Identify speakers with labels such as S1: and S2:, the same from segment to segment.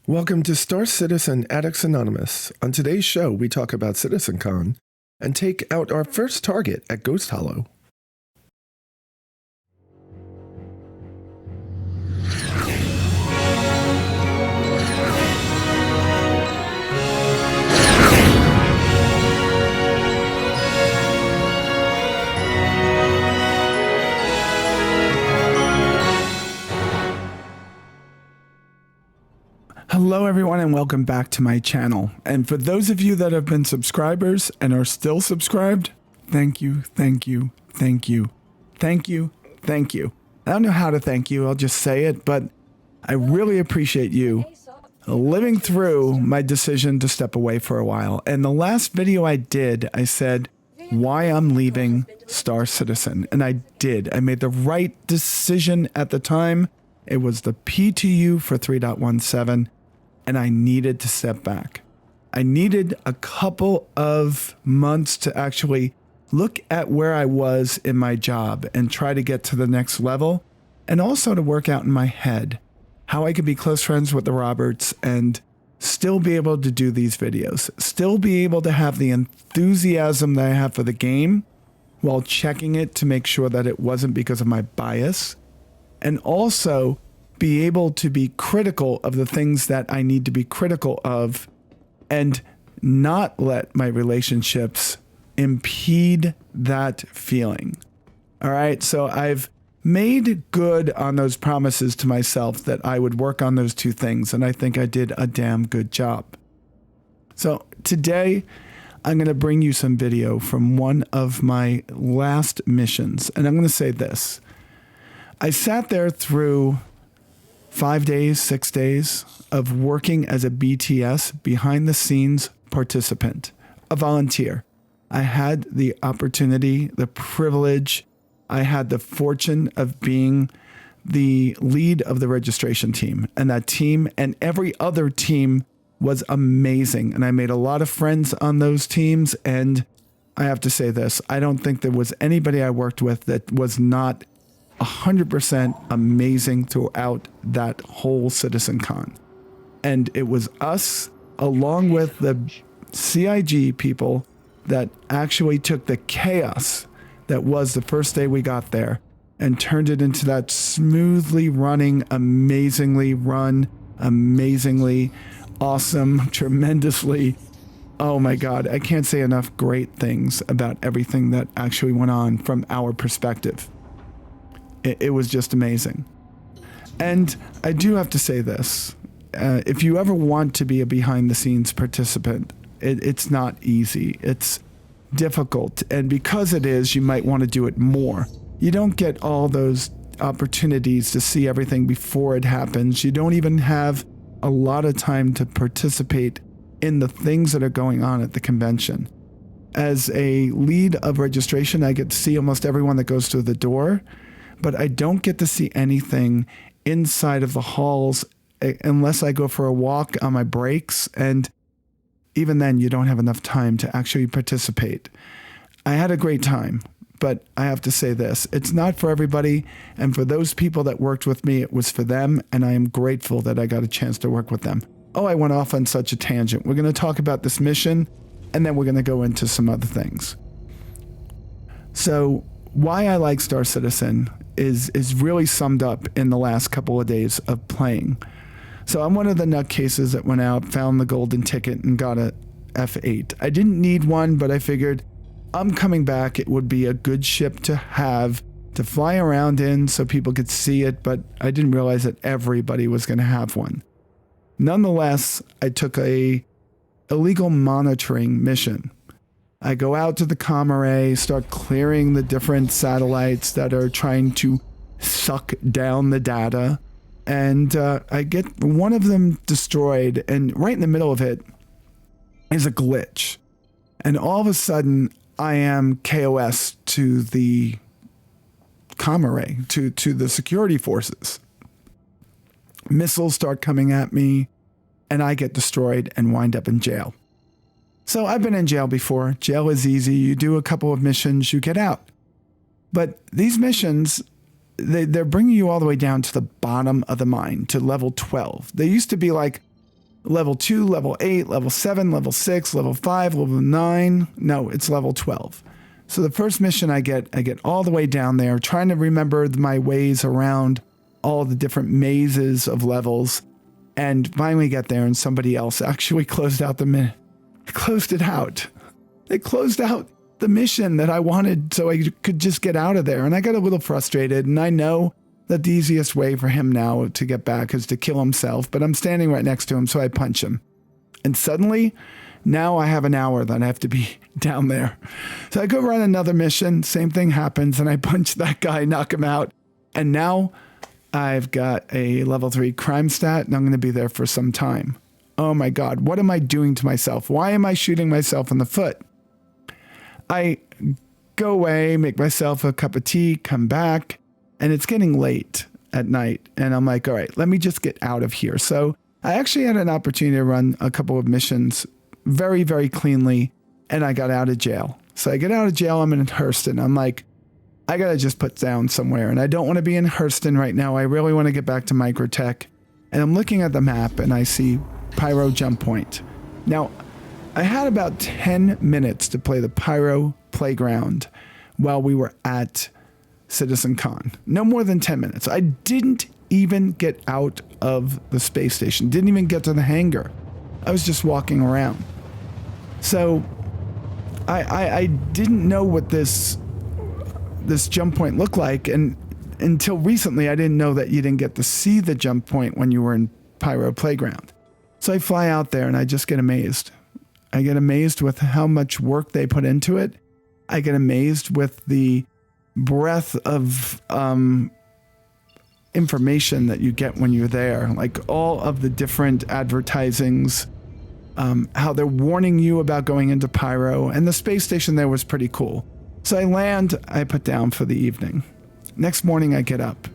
S1: Welcome to Star Citizen Addicts Anonymous. On today's show, we talk about CitizenCon and take out our first target at Ghost Hollow.
S2: Hello everyone and welcome back to my channel. And for those of you that have been subscribers and are still subscribed, thank you, thank you, thank you, thank you, thank you. I don't know how to thank you, I'll just say it, but I really appreciate you living through my decision to step away for a while. And the last video I did, I said why I'm leaving Star Citizen. And I did. I made the right decision at the time. It was the PTU for 3.17. And I needed to step back. I needed a couple of months to actually look at where I was in my job and try to get to the next level, and also to work out in my head how I could be close friends with the Roberts and still be able to do these videos, still be able to have the enthusiasm that I have for the game while checking it to make sure that it wasn't because of my bias, and also be able to be critical of the things that I need to be critical of and not let my relationships impede that feeling. All right, so I've made good on those promises to myself that I would work on those two things, and I think I did a damn good job. So today, I'm going to bring you some video from one of my last missions, and I'm going to say this. I sat there through 5 days, 6 days of working as a BTS, behind the scenes participant, a volunteer. I had the opportunity, the privilege, I had the fortune of being the lead of the registration team. And that team and every other team was amazing. And I made a lot of friends on those teams. And I have to say this, I don't think there was anybody I worked with that was not 100% amazing throughout that whole CitizenCon. And it was us, along with the CIG people, that actually took the chaos that was the first day we got there and turned it into that smoothly running, amazingly awesome, tremendously, oh my God, I can't say enough great things about everything that actually went on from our perspective. It was just amazing. And I do have to say this. If you ever want to be a behind-the-scenes participant, it's not easy. It's difficult. And because it is, you might want to do it more. You don't get all those opportunities to see everything before it happens. You don't even have a lot of time to participate in the things that are going on at the convention. As a lead of registration, I get to see almost everyone that goes through the door, but I don't get to see anything inside of the halls unless I go for a walk on my breaks, and even then you don't have enough time to actually participate. I had a great time, but I have to say this, it's not for everybody, and for those people that worked with me, it was for them, and I am grateful that I got a chance to work with them. Oh, I went off on such a tangent. We're going to talk about this mission, and then we're going to go into some other things. So why I like Star Citizen is really summed up in the last couple of days of playing. So I'm one of the nutcases that went out, found the golden ticket, and got a F8. I didn't need one, but I figured I'm coming back. It would be a good ship to have to fly around in so people could see it, but I didn't realize that everybody was going to have one. Nonetheless, I took a illegal monitoring mission. I go out to the comm array, start clearing the different satellites that are trying to suck down the data, and I get one of them destroyed, and right in the middle of it is a glitch. And all of a sudden, I am KOS to the comm array, to the security forces. Missiles start coming at me, and I get destroyed and wind up in jail. So I've been in jail before. Jail is easy. You do a couple of missions, you get out. But these missions, they're bringing you all the way down to the bottom of the mine, to level 12. They used to be like level 2, level 8, level 7, level 6, level 5, level 9. No, it's level 12. So the first mission I get all the way down there, trying to remember my ways around all the different mazes of levels, and finally get there, and somebody else actually closed out closed it out. They closed out the mission that I wanted so I could just get out of there. And I got a little frustrated, and I know that the easiest way for him now to get back is to kill himself, but I'm standing right next to him, so I punch him. And suddenly, now I have an hour that I have to be down there. So I go run another mission, same thing happens, and I punch that guy, knock him out. And now I've got a level 3 crime stat, and I'm going to be there for some time. Oh my God, what am I doing to myself? Why am I shooting myself in the foot? I go away, make myself a cup of tea, come back, and it's getting late at night. And I'm like, all right, let me just get out of here. So I actually had an opportunity to run a couple of missions very, very cleanly, and I got out of jail. So I get out of jail, I'm in Hurston. I'm like, I got to just put down somewhere. And I don't want to be in Hurston right now. I really want to get back to Microtech. And I'm looking at the map, and I see Pyro Jump Point. Now, I had about 10 minutes to play the Pyro Playground while we were at CitizenCon. No more than 10 minutes. I didn't even get out of the space station. Didn't even get to the hangar. I was just walking around. So I didn't know what this jump point looked like, and until recently I didn't know that you didn't get to see the jump point when you were in Pyro Playground. So I fly out there and I just get amazed. I get amazed with how much work they put into it. I get amazed with the breadth of information that you get when you're there, like all of the different advertisings, how they're warning you about going into Pyro, and the space station there was pretty cool. So I land, I put down for the evening. Next morning I get up.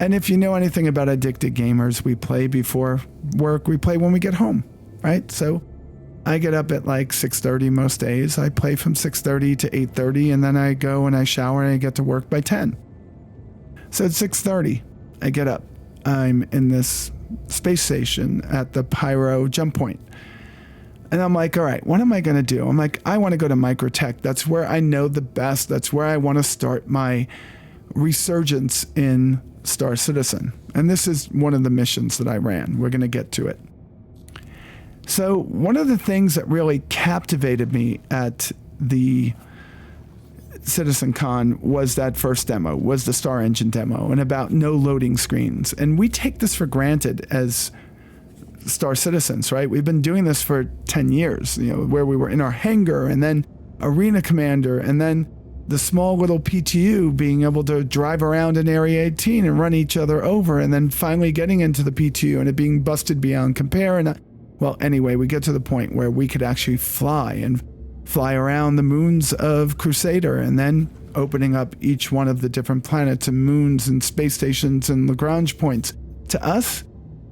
S2: And if you know anything about addicted gamers, we play before work, we play when we get home, right? So I get up at like 6:30 most days. I play from 6:30 to 8:30, and then I go and I shower and I get to work by 10. So at 6:30, I get up. I'm in this space station at the Pyro Jump Point. And I'm like, all right, what am I going to do? I'm like, I want to go to Microtech. That's where I know the best. That's where I want to start my resurgence in Star Citizen. And this is one of the missions that I ran. We're going to get to it. So one of the things that really captivated me at the CitizenCon was that first demo, was the Star Engine demo, and about no loading screens. And we take this for granted as Star Citizens, right? We've been doing this for 10 years, where we were in our hangar, and then Arena Commander, and then the small little PTU being able to drive around in Area 18 and run each other over, and then finally getting into the PTU and it being busted beyond compare. And well, anyway, we get to the point where we could actually fly around the moons of Crusader, and then opening up each one of the different planets and moons and space stations and Lagrange points. To us,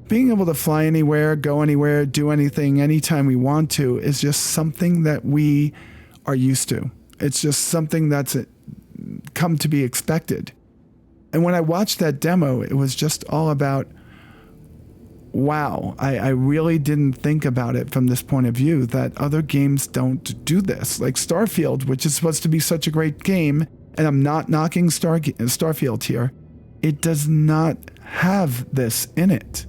S2: being able to fly anywhere, go anywhere, do anything, anytime we want to is just something that we are used to. It's just something that's come to be expected. And when I watched that demo, it was just all about, wow, I really didn't think about it from this point of view, that other games don't do this. Like Starfield, which is supposed to be such a great game, and I'm not knocking Starfield here, it does not have this in it.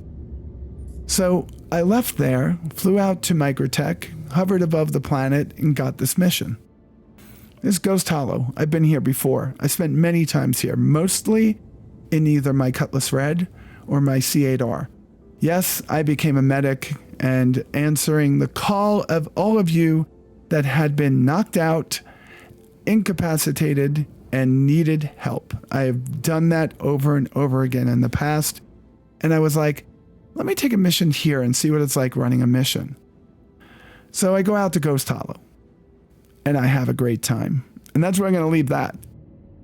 S2: So I left there, flew out to Microtech, hovered above the planet, and got this mission. This is Ghost Hollow. I've been here before. I spent many times here, mostly in either my Cutlass Red or my C8R. Yes, I became a medic and answering the call of all of you that had been knocked out, incapacitated, and needed help. I have done that over and over again in the past. And I was like, let me take a mission here and see what it's like running a mission. So I go out to Ghost Hollow and I have a great time. And that's where I'm going to leave that.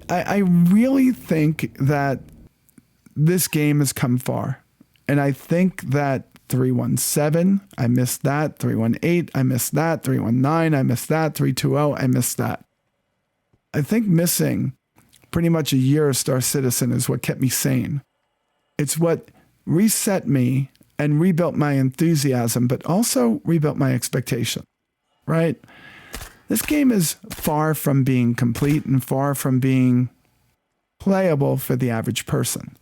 S2: I really think that this game has come far. And I think that 317, I missed that. 318, I missed that. 319, I missed that. 320, I missed that. I think missing pretty much a year of Star Citizen is what kept me sane. It's what reset me and rebuilt my enthusiasm, but also rebuilt my expectation, right? This game is far from being complete and far from being playable for the average person.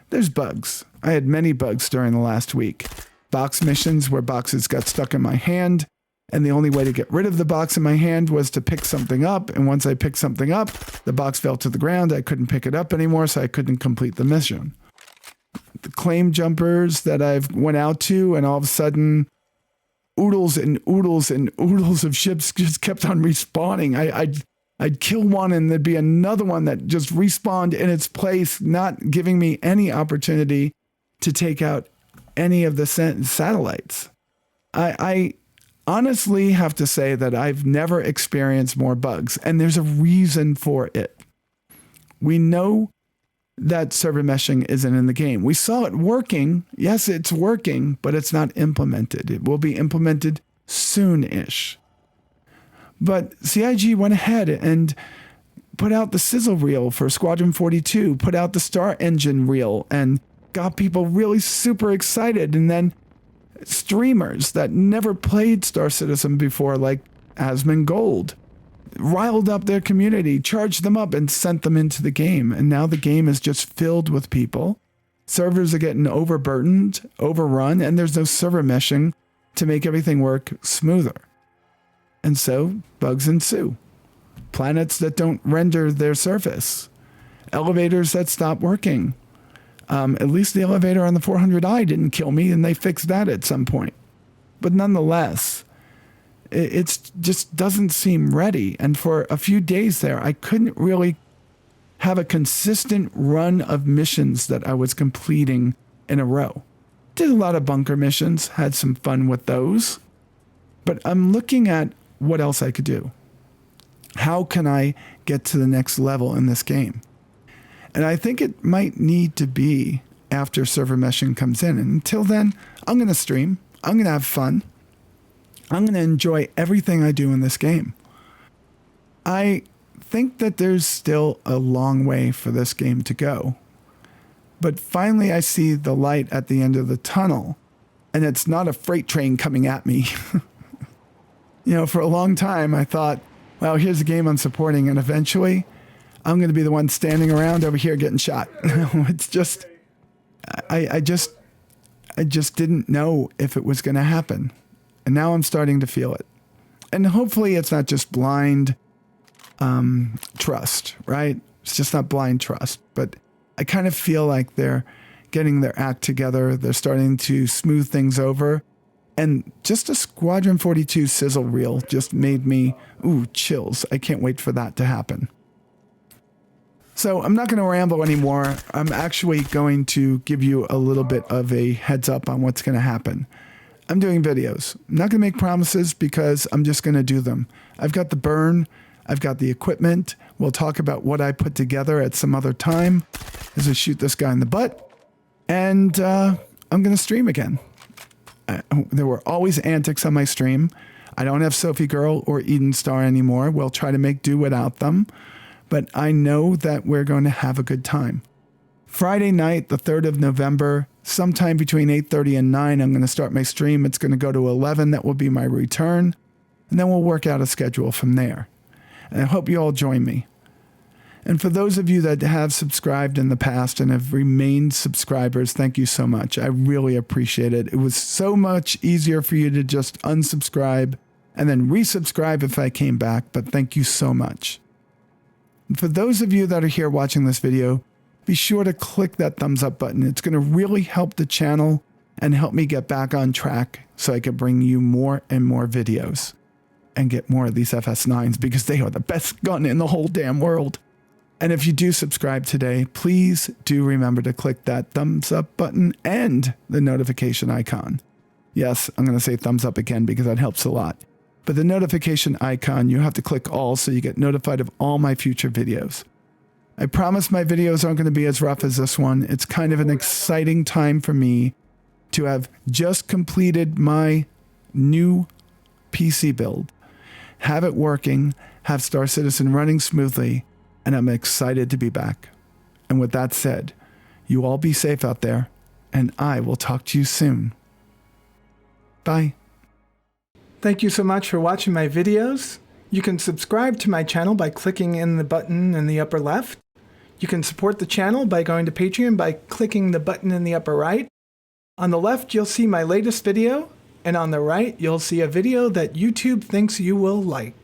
S2: There's bugs. I had many bugs during the last week. Box missions where boxes got stuck in my hand, and the only way to get rid of the box in my hand was to pick something up. And once I picked something up, the box fell to the ground. I couldn't pick it up anymore, so I couldn't complete the mission. The claim jumpers that I've went out to, and all of a sudden, oodles and oodles and oodles of ships just kept on respawning. I'd kill one, and there'd be another one that just respawned in its place, not giving me any opportunity to take out any of the satellites. I honestly have to say that I've never experienced more bugs, and there's a reason for it. We know that server meshing isn't in the game. We saw it working. Yes, it's working, but it's not implemented. It will be implemented soon-ish. But CIG went ahead and put out the sizzle reel for Squadron 42, put out the Star Engine reel, and got people really super excited. And then streamers that never played Star Citizen before, like Asmongold, riled up their community, charged them up, and sent them into the game. And now the game is just filled with people. Servers are getting overburdened, overrun, and there's no server meshing to make everything work smoother. And so bugs ensue. Planets that don't render their surface. Elevators that stop working. At least the elevator on the 400i didn't kill me, and they fixed that at some point. But nonetheless, it just doesn't seem ready. And for a few days there, I couldn't really have a consistent run of missions that I was completing in a row. Did a lot of bunker missions, had some fun with those. But I'm looking at what else I could do. How can I get to the next level in this game? And I think it might need to be after server meshing comes in. And until then, I'm going to stream. I'm going to have fun. I'm going to enjoy everything I do in this game. I think that there's still a long way for this game to go. But finally, I see the light at the end of the tunnel. And it's not a freight train coming at me. For a long time, I thought, well, here's a game I'm supporting. And eventually, I'm going to be the one standing around over here getting shot. It's just, I just didn't know if it was going to happen. And now I'm starting to feel it. And hopefully it's not just blind trust, right? It's just not blind trust. But I kind of feel like they're getting their act together. They're starting to smooth things over. And just a Squadron 42 sizzle reel just made me, chills. I can't wait for that to happen. So I'm not going to ramble anymore. I'm actually going to give you a little bit of a heads up on what's going to happen. I'm doing videos. I'm not going to make promises because I'm just going to do them. I've got the burn. I've got the equipment. We'll talk about what I put together at some other time as I shoot this guy in the butt. And I'm going to stream again. There were always antics on my stream. I don't have Sophie Girl or Eden Star anymore. We'll try to make do without them. But I know that we're going to have a good time. Friday night, the 3rd of November, sometime between 8:30 and 9, I'm going to start my stream. It's going to go to 11. That will be my return. And then we'll work out a schedule from there. And I hope you all join me. And for those of you that have subscribed in the past and have remained subscribers, thank you so much. I really appreciate it. It was so much easier for you to just unsubscribe and then resubscribe if I came back. But thank you so much. And for those of you that are here watching this video, be sure to click that thumbs up button. It's going to really help the channel and help me get back on track so I can bring you more and more videos and get more of these FS9s because they are the best gun in the whole damn world. And if you do subscribe today, please do remember to click that thumbs up button and the notification icon. Yes, I'm going to say thumbs up again because that helps a lot. But the notification icon, you have to click all so you get notified of all my future videos. I promise my videos aren't going to be as rough as this one. It's kind of an exciting time for me to have just completed my new PC build, have it working, have Star Citizen running smoothly, and I'm excited to be back. And with that said, you all be safe out there, and I will talk to you soon. Bye. Thank you so much for watching my videos. You can subscribe to my channel by clicking in the button in the upper left. You can support the channel by going to Patreon by clicking the button in the upper right. On the left, you'll see my latest video, and on the right, you'll see a video that YouTube thinks you will like.